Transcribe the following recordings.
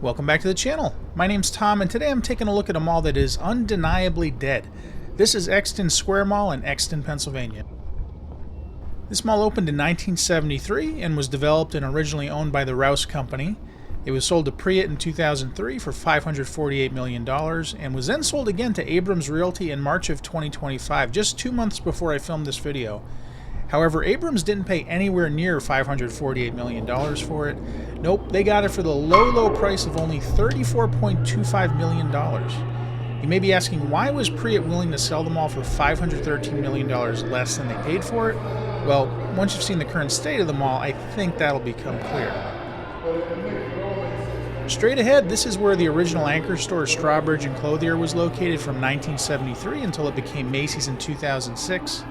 Welcome back to the channel. My name's Tom, and today I'm taking a look at a mall that is undeniably dead. This is Exton Square Mall in Exton, Pennsylvania. This mall opened in 1973 and was developed and originally owned by the Rouse Company. It was sold to Priat in 2003 for $548 million and was then sold again to Abrams Realty in March of 2025, just 2 months before I filmed this video. However, Abrams didn't pay anywhere near $548 million for it. Nope, they got it for the low price of only $34.25 million. You may be asking, why was Priat willing to sell the mall for $513 million less than they paid for it? Well, once you've seen the current state of the mall, I think that'll become clear. Straight ahead, this is where the original anchor store Strawbridge and Clothier was located from 1973 until it became Macy's in 2006.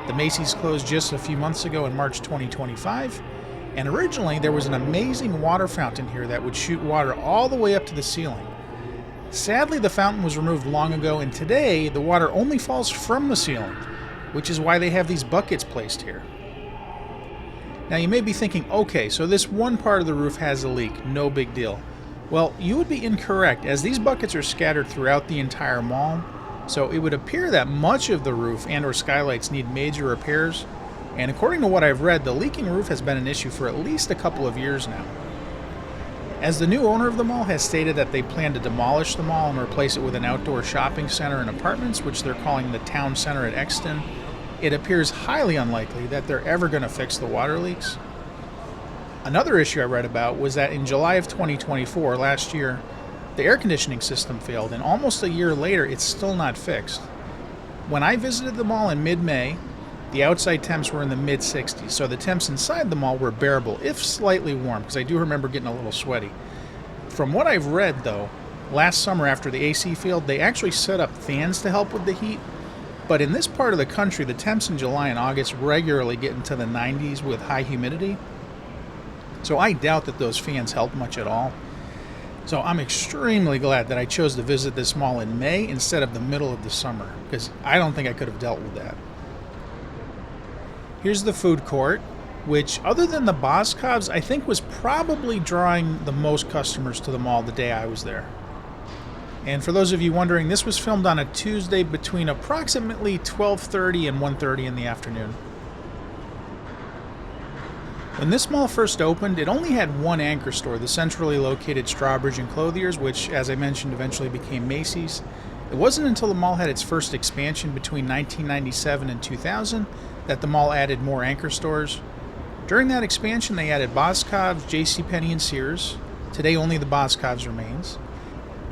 The Macy's closed just a few months ago in March 2025, and originally there was an amazing water fountain here that would shoot water all the way up to the ceiling. Sadly, the fountain was removed long ago, and today the water only falls from the ceiling, which is why they have these buckets placed here. Now you may be thinking, okay, so this one part of the roof has a leak, no big deal. Well, you would be incorrect, as these buckets are scattered throughout the entire mall. So it would appear that much of the roof and or skylights need major repairs, and according to what I've read, the leaking roof has been an issue for at least a couple of years now. As the new owner of the mall has stated that they plan to demolish the mall and replace it with an outdoor shopping center and apartments, which they're calling the Town Center at Exton, it appears highly unlikely that they're ever going to fix the water leaks. Another issue I read about was that in July of 2024, last year, the air conditioning system failed, and almost a year later, it's still not fixed. When I visited the mall in mid-May, the outside temps were in the mid-60s, so the temps inside the mall were bearable, if slightly warm, because I do remember getting a little sweaty. From what I've read, though, last summer after the AC failed, they actually set up fans to help with the heat, but in this part of the country, the temps in July and August regularly get into the 90s with high humidity, so I doubt that those fans help much at all. So I'm extremely glad that I chose to visit this mall in May instead of the middle of the summer, because I don't think I could have dealt with that. Here's the food court, which other than the Boscovs, I think was probably drawing the most customers to the mall the day I was there. And for those of you wondering, this was filmed on a Tuesday between approximately 12:30 and 1:30 in the afternoon. When this mall first opened, it only had one anchor store, the centrally located Strawbridge and Clothier's, which, as I mentioned, eventually became Macy's. It wasn't until the mall had its first expansion between 1997 and 2000 that the mall added more anchor stores. During that expansion, they added Boscov, JCPenney, and Sears. Today, only the Boscovs remains.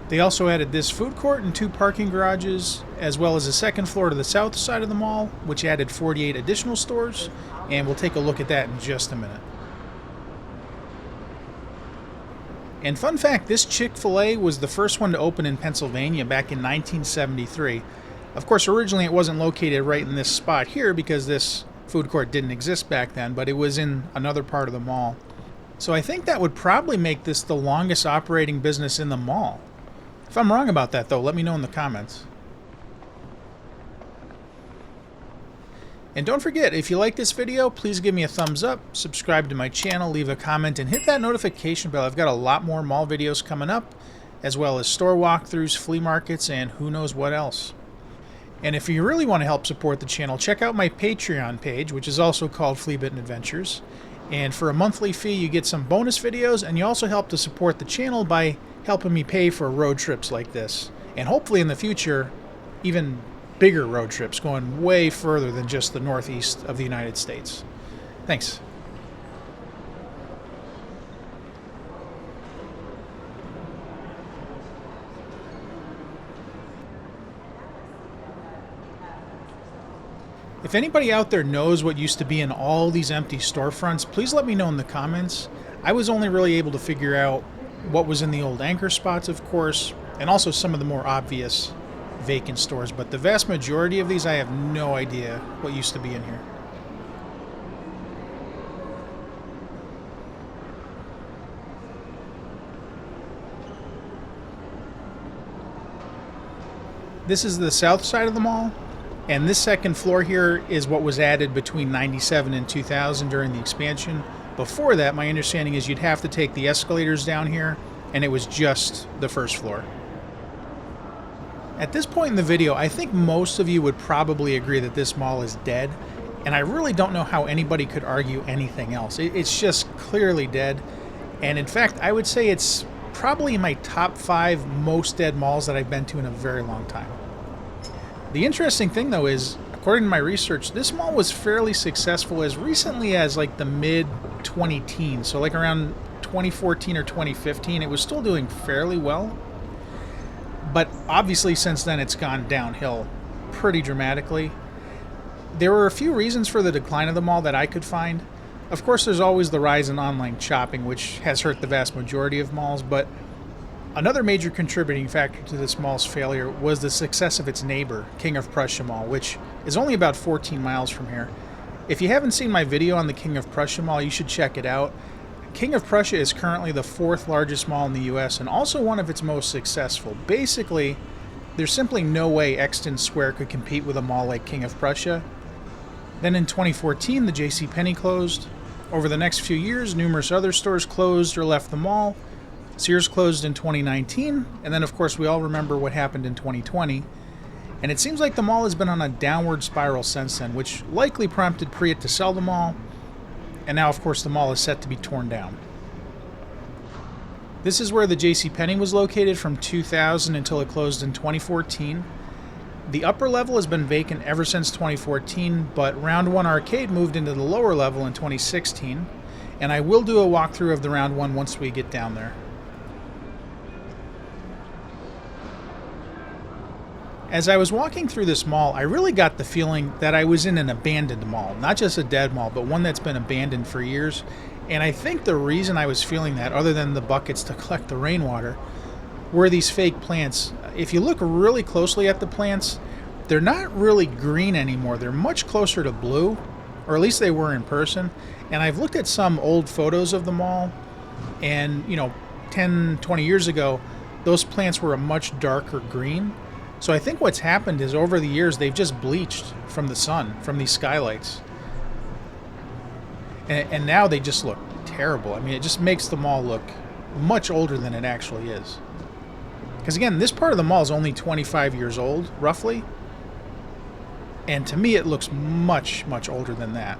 They also added this food court and 2 parking garages, as well as a second floor to the south side of the mall, which added 48 additional stores, and we'll take a look at that in just a minute. And fun fact, this Chick-fil-A was the first one to open in Pennsylvania back in 1973. Of course, originally it wasn't located right in this spot here because this food court didn't exist back then, but it was in another part of the mall. So I think that would probably make this the longest operating business in the mall. If I'm wrong about that, though, let me know in the comments. And don't forget, if you like this video, please give me a thumbs up, subscribe to my channel, leave a comment, and hit that notification bell. I've got a lot more mall videos coming up, as well as store walkthroughs, flea markets, and who knows what else. And if you really want to help support the channel, check out my Patreon page, which is also called Flea Bitten Adventures. And for a monthly fee, you get some bonus videos, and you also help to support the channel by helping me pay for road trips like this. And hopefully in the future, even bigger road trips going way further than just the northeast of the United States. Thanks. If anybody out there knows what used to be in all these empty storefronts, please let me know in the comments. I was only really able to figure out what was in the old anchor spots, of course, and also some of the more obvious vacant stores, but the vast majority of these I have no idea what used to be in here. This is the south side of the mall, and this second floor here is what was added between 97 and 2000 during the expansion. Before that, my understanding is you'd have to take the escalators down here and it was just the first floor. At this point in the video, I think most of you would probably agree that this mall is dead, and I really don't know how anybody could argue anything else. It's just clearly dead, and in fact, I would say it's probably in my top 5 most dead malls that I've been to in a very long time. The interesting thing, though, is, according to my research, this mall was fairly successful as recently as like the mid-2010s, so like around 2014 or 2015, it was still doing fairly well. But obviously since then it's gone downhill pretty dramatically. There were a few reasons for the decline of the mall that I could find. Of course, there's always the rise in online shopping, which has hurt the vast majority of malls, but another major contributing factor to this mall's failure was the success of its neighbor, King of Prussia Mall, which is only about 14 miles from here. If you haven't seen my video on the King of Prussia Mall, you should check it out. King of Prussia is currently the 4th largest mall in the US and also one of its most successful. Basically, there's simply no way Exton Square could compete with a mall like King of Prussia. Then in 2014, the JCPenney closed. Over the next few years, numerous other stores closed or left the mall. Sears closed in 2019, and then of course we all remember what happened in 2020. And it seems like the mall has been on a downward spiral since then, which likely prompted Priat to sell the mall. And now, of course, the mall is set to be torn down. This is where the JCPenney was located from 2000 until it closed in 2014. The upper level has been vacant ever since 2014, but Round 1 Arcade moved into the lower level in 2016, and I will do a walkthrough of the Round 1 once we get down there. As I was walking through this mall, I really got the feeling that I was in an abandoned mall. Not just a dead mall, but one that's been abandoned for years. And I think the reason I was feeling that, other than the buckets to collect the rainwater, were these fake plants. If you look really closely at the plants, they're not really green anymore. They're much closer to blue, or at least they were in person. And I've looked at some old photos of the mall, and 10, 20 years ago, those plants were a much darker green. So I think what's happened is over the years they've just bleached from the sun, from these skylights. And now they just look terrible. I mean, it just makes the mall look much older than it actually is. Because again, this part of the mall is only 25 years old, roughly. And to me it looks much, much older than that.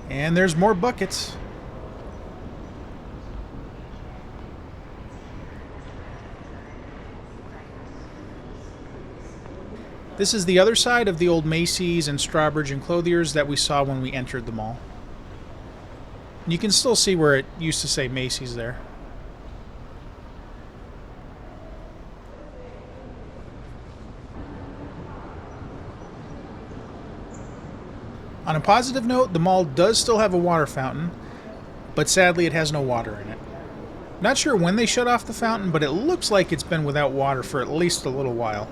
And there's more buckets. This is the other side of the old Macy's and Strawbridge and Clothiers that we saw when we entered the mall. You can still see where it used to say Macy's there. On a positive note, the mall does still have a water fountain, but sadly it has no water in it. Not sure when they shut off the fountain, but it looks like it's been without water for at least a little while.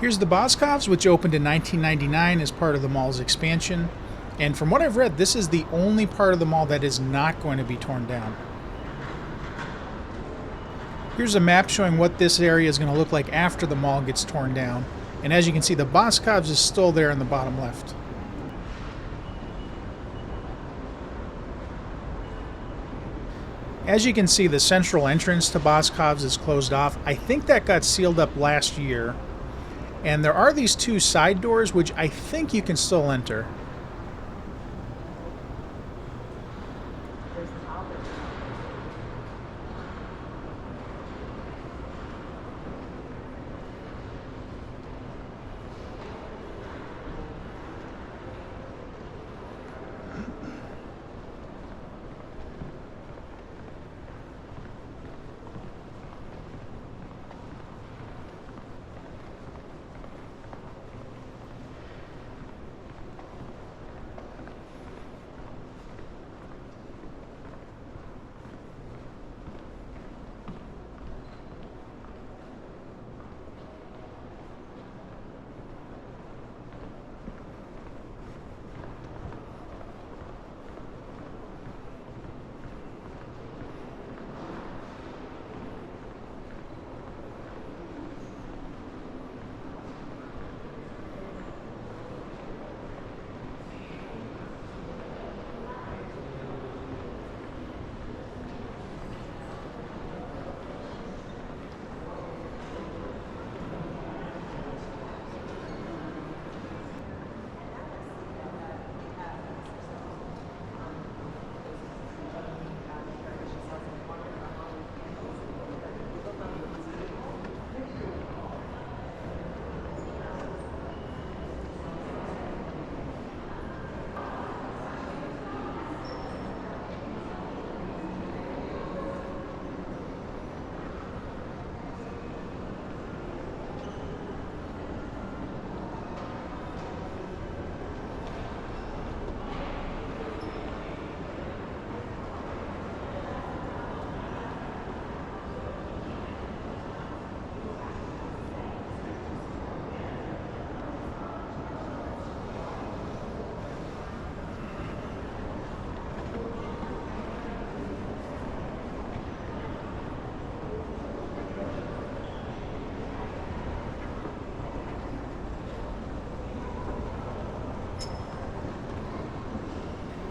Here's the Boscovs, which opened in 1999 as part of the mall's expansion. And from what I've read, this is the only part of the mall that is not going to be torn down. Here's a map showing what this area is going to look like after the mall gets torn down. And as you can see, the Boscovs is still there in the bottom left. As you can see, the central entrance to Boscov's is closed off. I think that got sealed up last year. And there are these two side doors, which I think you can still enter.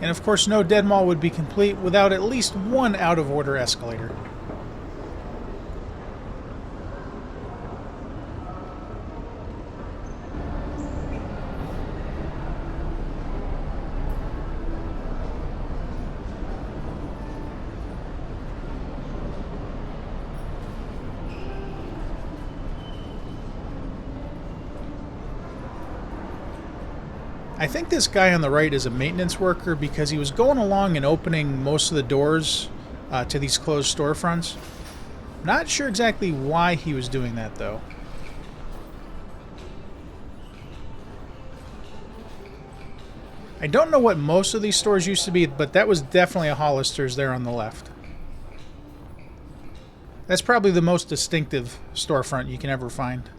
And of course, no dead mall would be complete without at least one out-of-order escalator. I think this guy on the right is a maintenance worker because he was going along and opening most of the doors to these closed storefronts. Not sure exactly why he was doing that, though. I don't know what most of these stores used to be, but that was definitely a Hollister's there on the left. That's probably the most distinctive storefront you can ever find.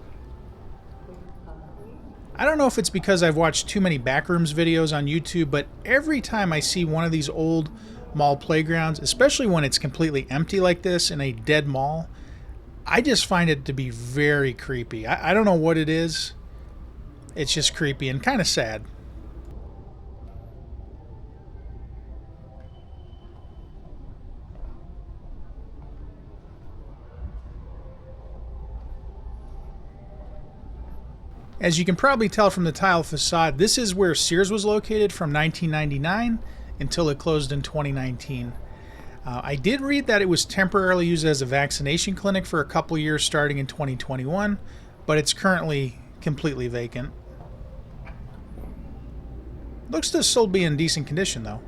I don't know if it's because I've watched too many backrooms videos on YouTube, but every time I see one of these old mall playgrounds, especially when it's completely empty like this in a dead mall, I just find it to be very creepy. I don't know what it is. It's just creepy and kind of sad. As you can probably tell from the tile facade, this is where Sears was located from 1999 until it closed in 2019. I did read that it was temporarily used as a vaccination clinic for a couple years starting in 2021, but it's currently completely vacant. Looks to still be in decent condition, though.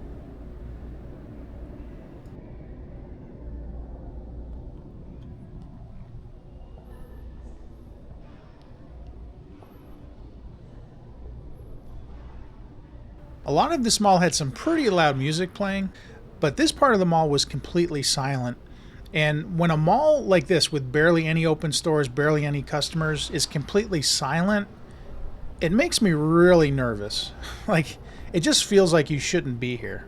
A lot of this mall had some pretty loud music playing, but this part of the mall was completely silent. And when a mall like this with barely any open stores, barely any customers is completely silent, it makes me really nervous. Like, it just feels like you shouldn't be here.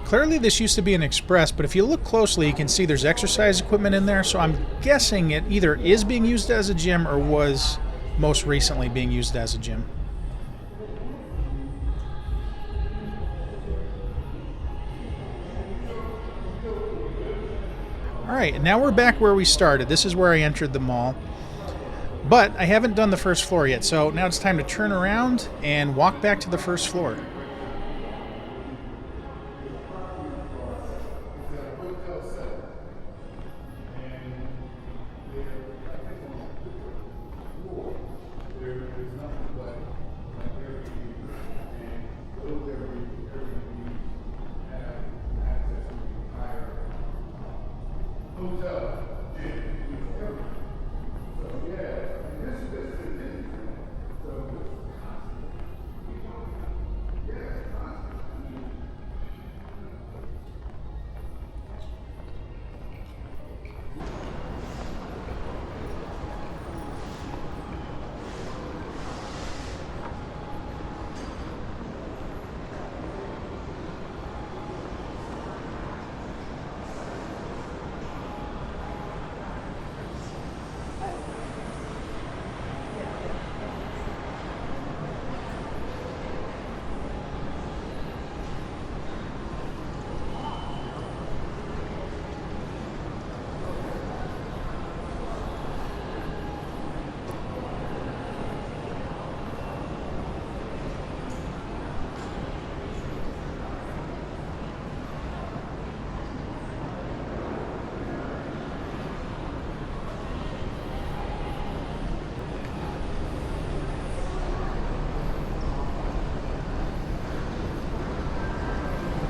Clearly this used to be an Express, but if you look closely, you can see there's exercise equipment in there, so I'm guessing it either is being used as a gym or was most recently being used as a gym. Alright, and now we're back where we started. This is where I entered the mall. But I haven't done the first floor yet, so now it's time to turn around and walk back to the first floor.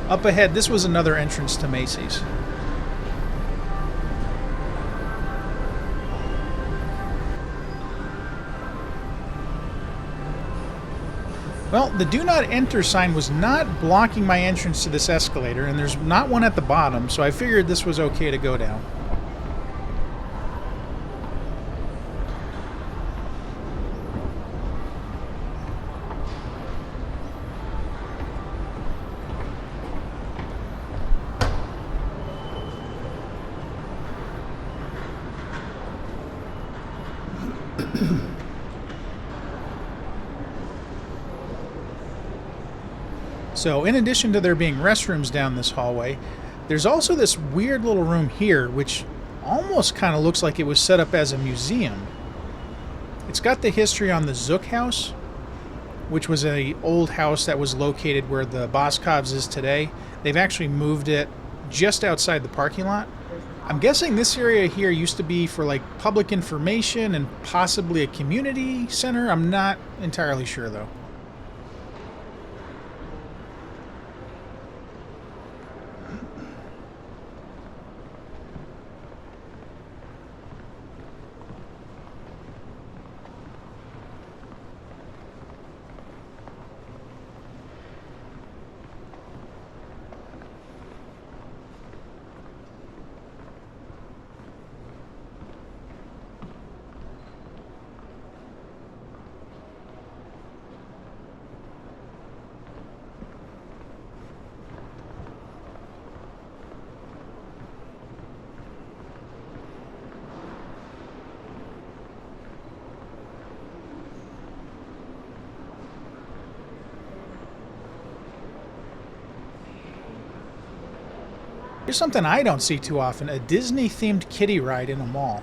Up ahead, this was another entrance to Macy's. Well, the do not enter sign was not blocking my entrance to this escalator, and there's not one at the bottom, so I figured this was okay to go down. So, in addition to there being restrooms down this hallway, there's also this weird little room here, which almost kind of looks like it was set up as a museum. It's got the history on the Zook house, which was an old house that was located where the Boscov's is today. They've actually moved it just outside the parking lot. I'm guessing this area here used to be for like public information and possibly a community center. I'm not entirely sure though. Here's something I don't see too often, a Disney-themed kiddie ride in a mall.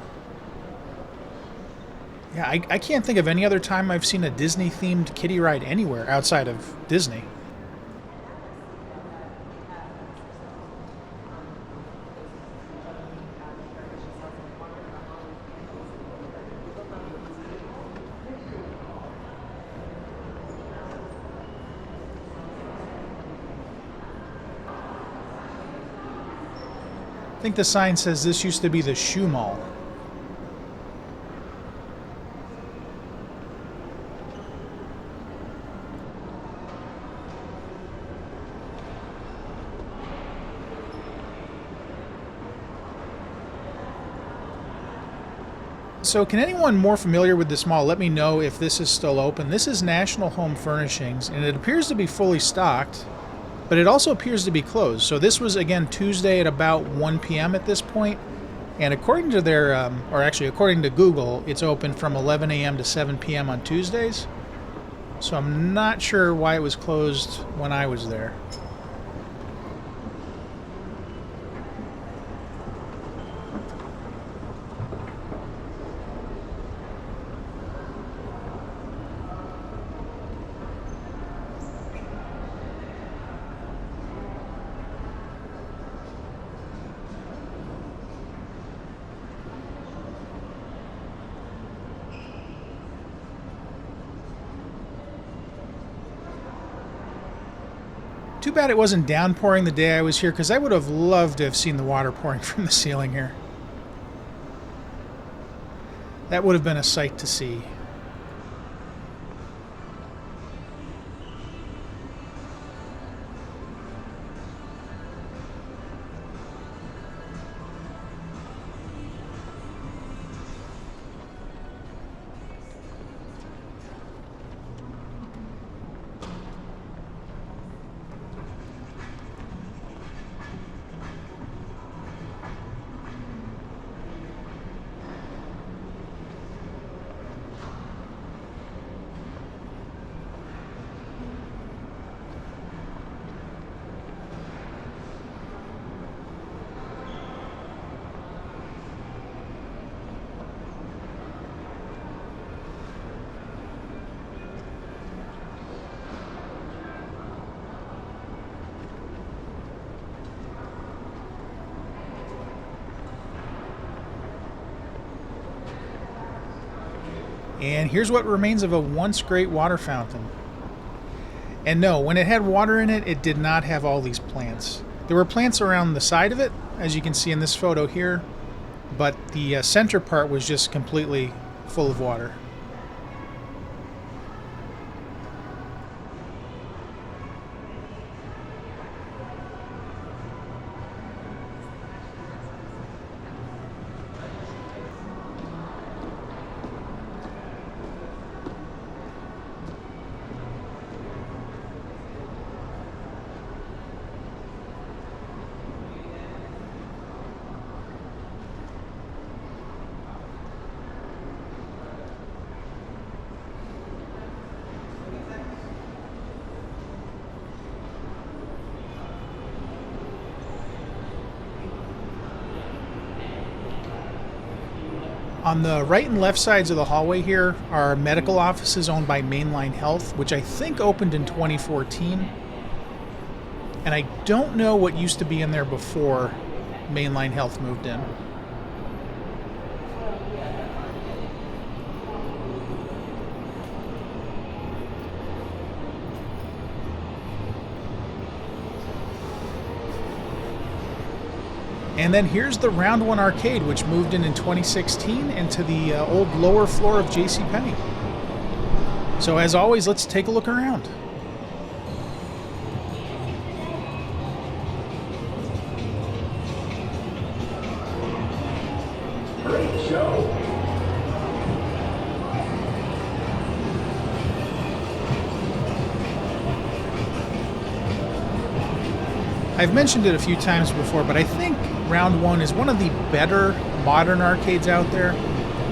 Yeah, I can't think of any other time I've seen a Disney-themed kiddie ride anywhere outside of Disney. I think the sign says this used to be the shoe mall. So can anyone more familiar with this mall let me know if this is still open? This is National Home Furnishings, and it appears to be fully stocked, but it also appears to be closed. So this was, again, Tuesday at about 1 p.m. at this point, and according to their, according to Google, it's open from 11 a.m. to 7 p.m. on Tuesdays. So I'm not sure why it was closed when I was there. Too bad it wasn't downpouring the day I was here, because I would have loved to have seen the water pouring from the ceiling here. That would have been a sight to see. And here's what remains of a once great water fountain. And no, when it had water in it, it did not have all these plants. There were plants around the side of it, as you can see in this photo here, but the center part was just completely full of water. On the right and left sides of the hallway here are medical offices owned by Mainline Health, which I think opened in 2014. And I don't know what used to be in there before Mainline Health moved in. And then here's the Round 1 Arcade, which moved in 2016 into the old lower floor of JCPenney. So as always, let's take a look around. Great show. I've mentioned it a few times before, but I think Round 1 is one of the better modern arcades out there.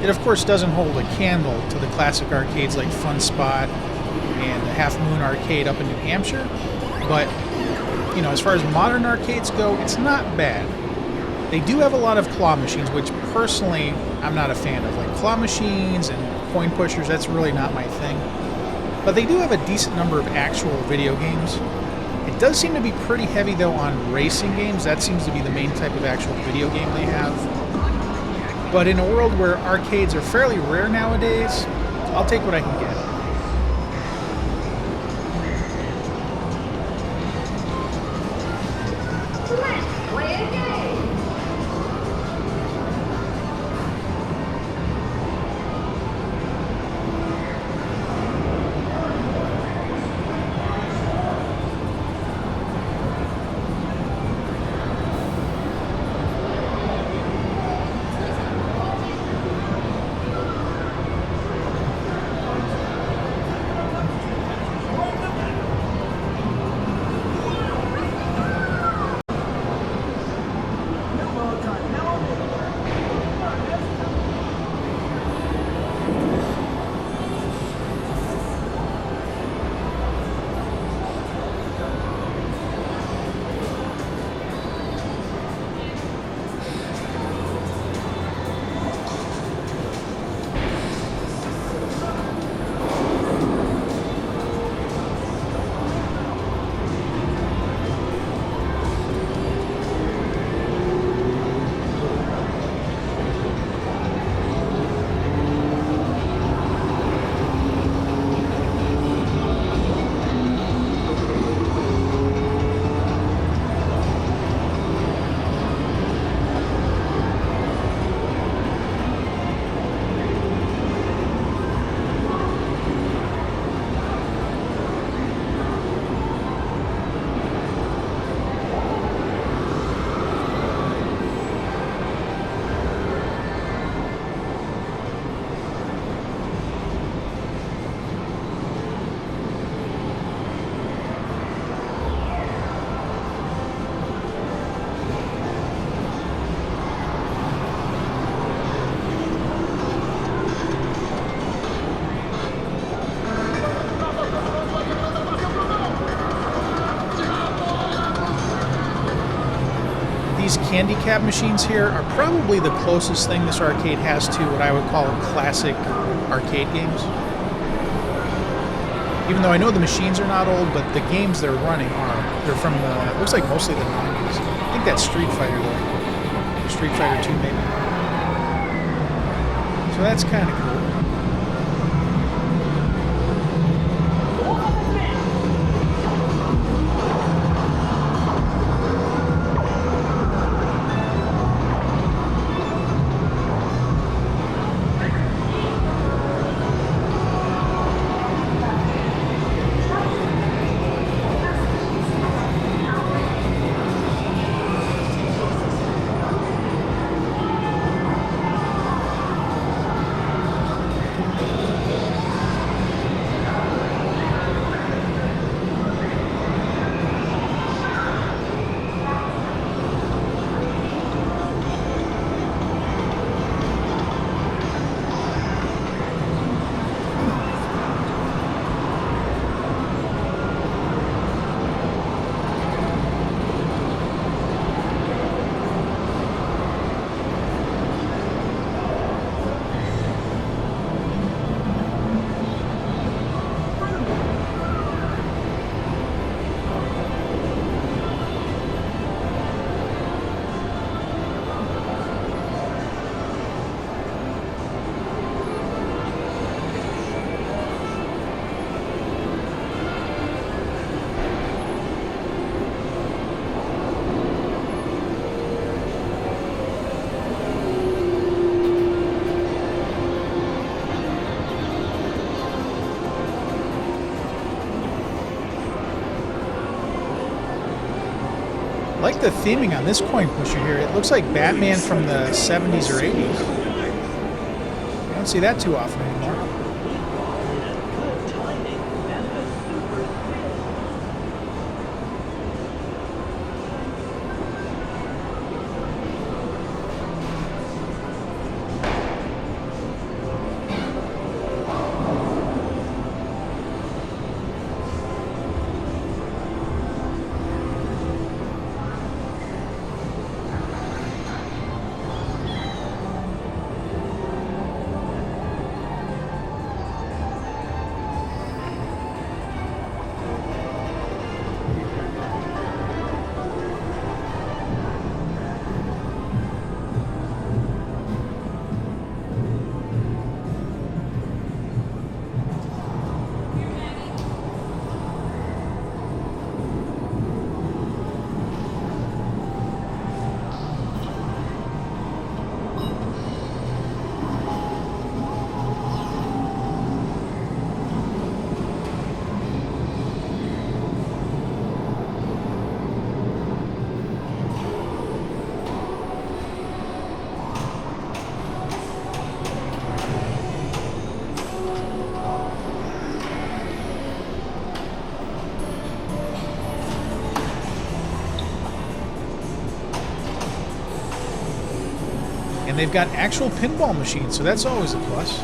It of course doesn't hold a candle to the classic arcades like Fun Spot and the Half Moon Arcade up in New Hampshire, but you know, as far as modern arcades go, it's not bad. They do have a lot of claw machines, which personally I'm not a fan of. Like claw machines and coin pushers, that's really not my thing. But they do have a decent number of actual video games. It does seem to be pretty heavy though on racing games. That seems to be the main type of actual video game they have. But in a world where arcades are fairly rare nowadays, I'll take what I can get. Let's play a game. these candy cab machines here are probably the closest thing this arcade has to what I would call classic arcade games. Even though I know the machines are not old, but the games they're running are. They're from the, looks like mostly the 90s. I think that's Street Fighter though. Street Fighter 2 maybe. So that's kind of cool. I like the theming on this coin pusher here. It looks like Batman from the 70s or 80s. I don't see that too often anymore. And they've got actual pinball machines, so that's always a plus.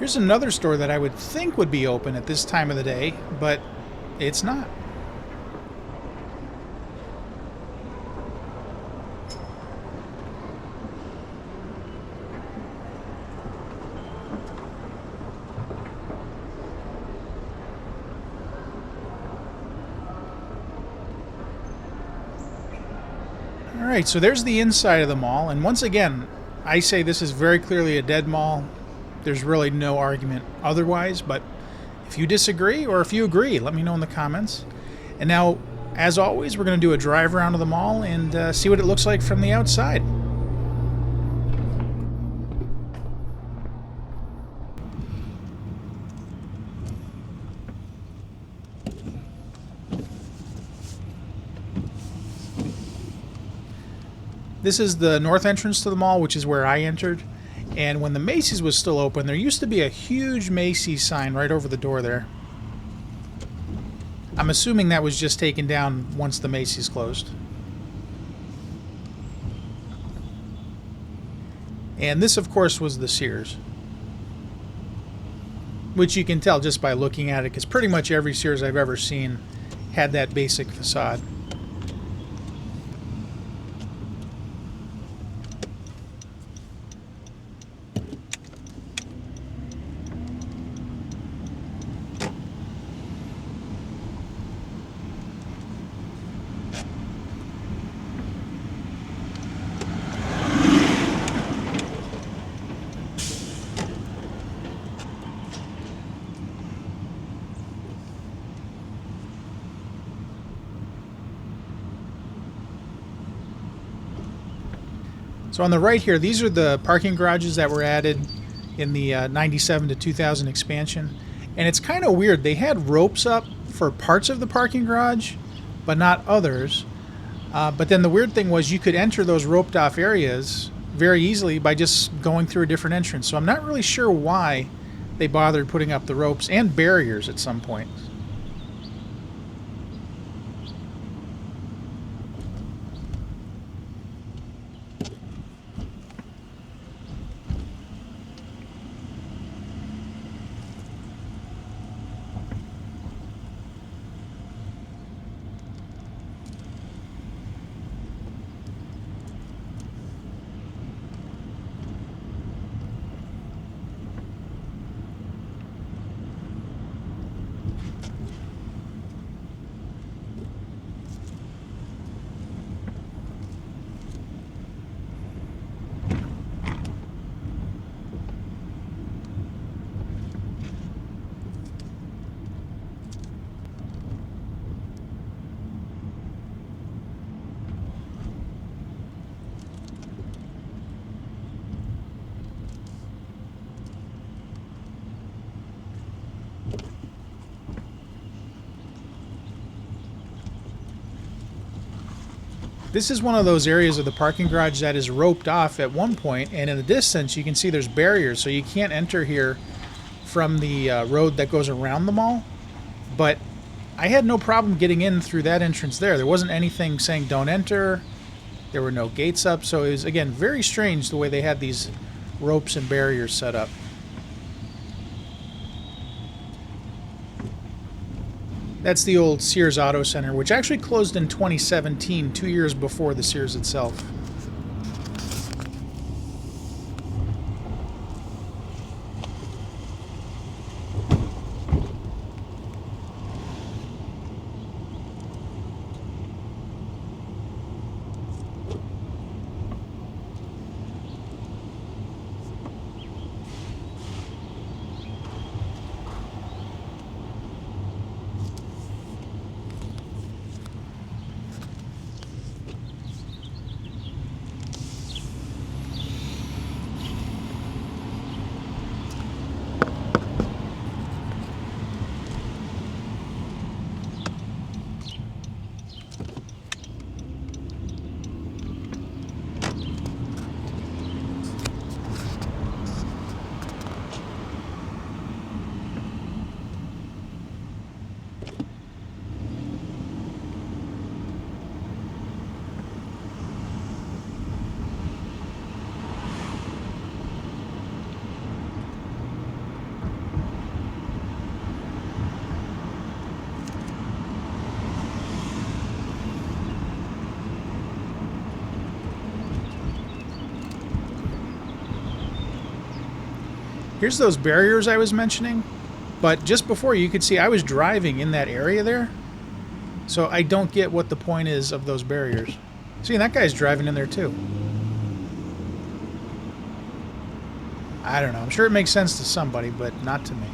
Here's another store that I would think would be open at this time of the day, but it's not. Alright, so there's the inside of the mall, and once again, I say this is very clearly a dead mall. There's really no argument otherwise, but if you disagree or if you agree, let me know in the comments. And now, as always, we're going to do a drive around of the mall and see what it looks like from the outside. This is the north entrance to the mall, which is where I entered. And when the Macy's was still open, there used to be a huge Macy's sign right over the door there. I'm assuming that was just taken down once the Macy's closed. And this, of course, was the Sears. Which you can tell just by looking at it, because pretty much every Sears I've ever seen had that basic facade. So on the right here, these are the parking garages that were added in the 97 to 2000 expansion. And it's kind of weird. They had ropes up for parts of the parking garage, but not others. But then the weird thing was you could enter those roped off areas very easily by just going through a different entrance. So I'm not really sure why they bothered putting up the ropes and barriers at some point. This is one of those areas of the parking garage that is roped off at one point, and in the distance you can see there's barriers, so you can't enter here from the road that goes around the mall. But I had no problem getting in through that entrance there. There wasn't anything saying don't enter. There were no gates up, so it was, again, very strange the way they had these ropes and barriers set up. That's the old Sears Auto Center, which actually closed in 2017, 2 years before the Sears itself. Here's those barriers I was mentioning. But just before, you could see I was driving in that area there. So I don't get what the point is of those barriers. See, that guy's driving in there too. I don't know. I'm sure it makes sense to somebody, but not to me.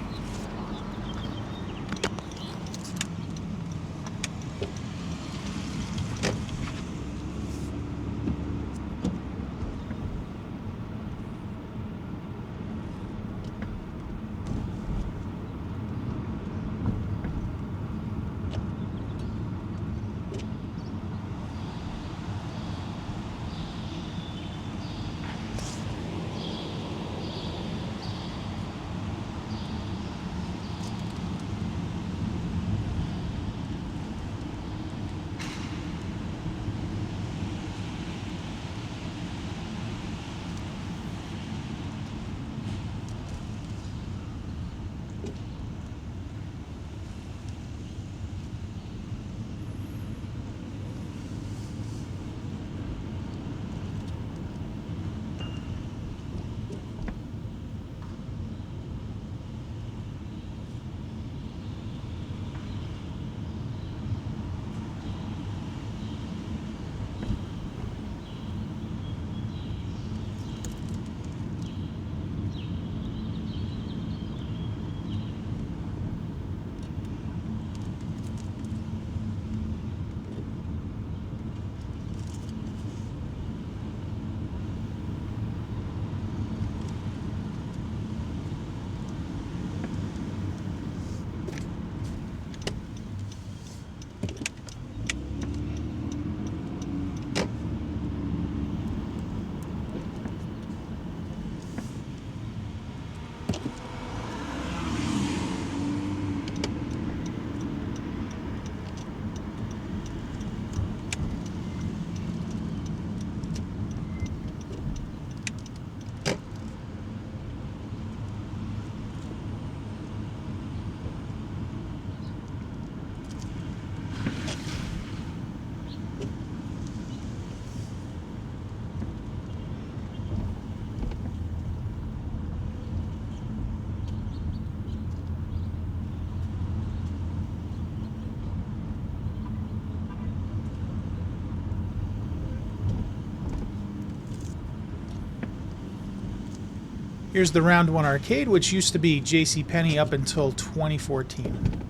Here's the Round 1 Arcade, which used to be JCPenney up until 2014.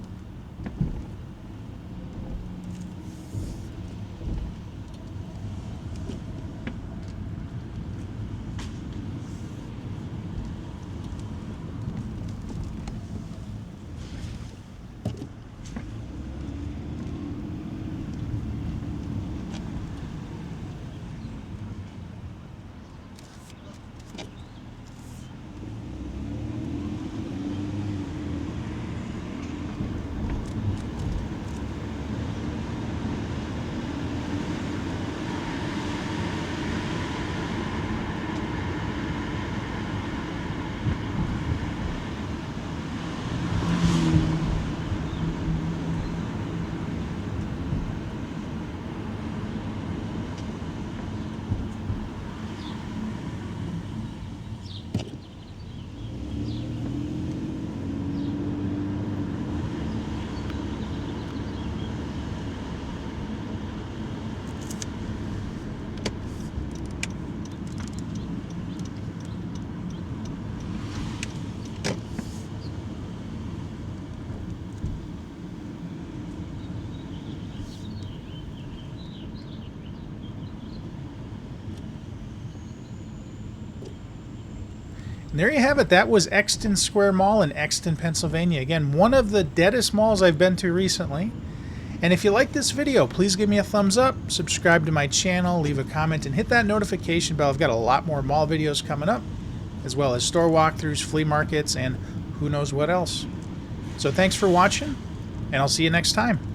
And there you have it. That was Exton Square Mall in Exton, Pennsylvania. Again, one of the deadest malls I've been to recently. And if you like this video, please give me a thumbs up, subscribe to my channel, leave a comment, and hit that notification bell. I've got a lot more mall videos coming up, as well as store walkthroughs, flea markets, and who knows what else. So thanks for watching, and I'll see you next time.